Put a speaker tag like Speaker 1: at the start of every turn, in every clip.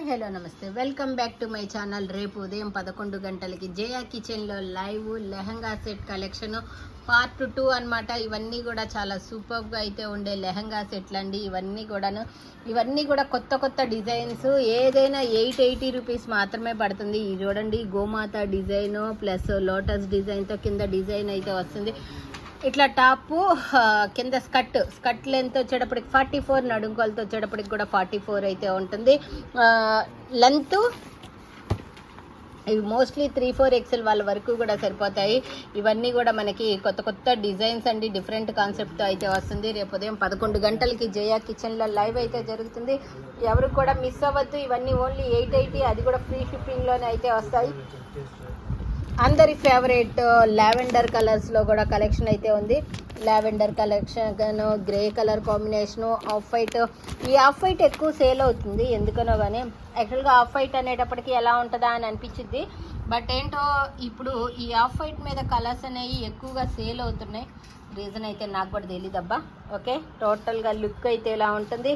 Speaker 1: Hello నమస్తే, welcome back to my channel. రేపు ఉదయం 11 గంటలకి జయా కిచెన్లో live lehenga set collection part 2 అనమాట. ఇవన్నీ కూడా చాలా సూపర్గా అయితే ఉండే లెహంగా సెట్లు అండి. ఇవన్నీ కూడా కొత్త డిజైన్స్. ఏదైనా 880 రూపీస్ మాత్రమే పడుతుంది. ఇది చూడండి, గోమాత డిజైన్ ప్లస్ లోటస్ డిజైన్తో కింద డిజైన్ అయితే వస్తుంది. ఇట్లా టాపు కింద స్కట్ లెంత్ వచ్చేటప్పటికి 44, నడుంకోలతో వచ్చేటప్పటికి కూడా 44 అయితే ఉంటుంది. లెంత్ ఇవి మోస్ట్లీ 3-4 XL వాళ్ళ వరకు కూడా సరిపోతాయి. ఇవన్నీ కూడా మనకి కొత్త డిజైన్స్ అండి, డిఫరెంట్ కాన్సెప్ట్తో అయితే వస్తుంది. రేపు ఉదయం 11 గంటలకి జయా కిచెన్లో లైవ్ అయితే జరుగుతుంది. ఎవరు కూడా మిస్ అవ్వద్దు. ఇవన్నీ ఓన్లీ 880, అది కూడా ఫ్రీ షిప్పింగ్లోనే అయితే వస్తాయి. అందరి ఫేవరెట్ లావెండర్ కలర్స్లో కూడా కలెక్షన్ అయితే ఉంది. Lavender collection, grey colour combination, off white. ఈ ఆఫ్ వైట్ ఎక్కువ సేల్ అవుతుంది ఎందుకనో కానీ. యాక్చువల్గా ఆఫ్ వైట్ అనేటప్పటికి ఎలా ఉంటుందా అని అనిపించింది. బట్ ఏంటో ఇప్పుడు ఈ ఆఫ్ వైట్ మీద కలర్స్ అనేవి ఎక్కువగా సేల్ అవుతున్నాయి. రీజన్ అయితే నాకు కూడా తెలియదబ్బా. ఓకే, టోటల్గా లుక్ అయితే ఇలా ఉంటుంది.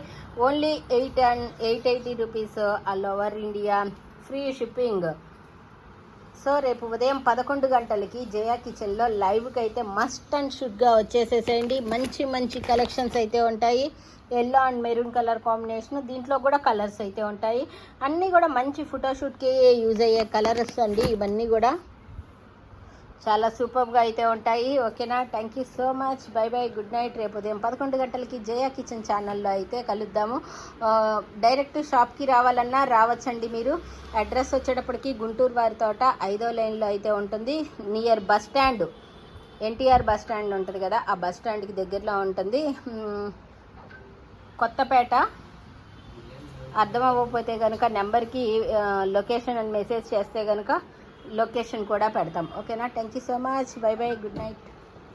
Speaker 1: Only 880 rupees all over India, free shipping. So రేపు ఉదయం 11 గంటలకి జయా కిచెన్లో లైవ్కి అయితే మస్ట్ అండ్ షుడ్గా వచ్చేసేసేయండి. మంచి కలెక్షన్స్ అయితే ఉంటాయి. Yellow and maroon colour combination, దీంట్లో కూడా కలర్స్ అయితే ఉంటాయి. అన్నీ కూడా మంచి ఫోటోషూట్కి యూజ్ అయ్యే కలర్స్ అండి. ఇవన్నీ కూడా చాలా సూపర్గా అయితే ఉంటాయి. ఓకేనా, thank you so much. By by, good night. రేపు ఉదయం 11 గంటలకి జయా కిచెన్ ఛానల్లో అయితే కలుద్దాము. డైరెక్ట్ షాప్కి రావాలన్నా రావచ్చండి మీరు. అడ్రస్ వచ్చేటప్పటికి గుంటూరు వారి తోట 5వ లైన్లో అయితే ఉంటుంది. Near bus stand, NTR bus stand ఉంటుంది కదా, ఆ బస్ స్టాండ్కి దగ్గరలో ఉంటుంది. కొత్తపేట. అర్థం అవ్వకపోతే కనుక నెంబర్కి లొకేషన్ అని మెసేజ్ చేస్తే కనుక లొకేషన్ కూడా పెడతాం. ఓకేనా, thank you so much. By by, good night.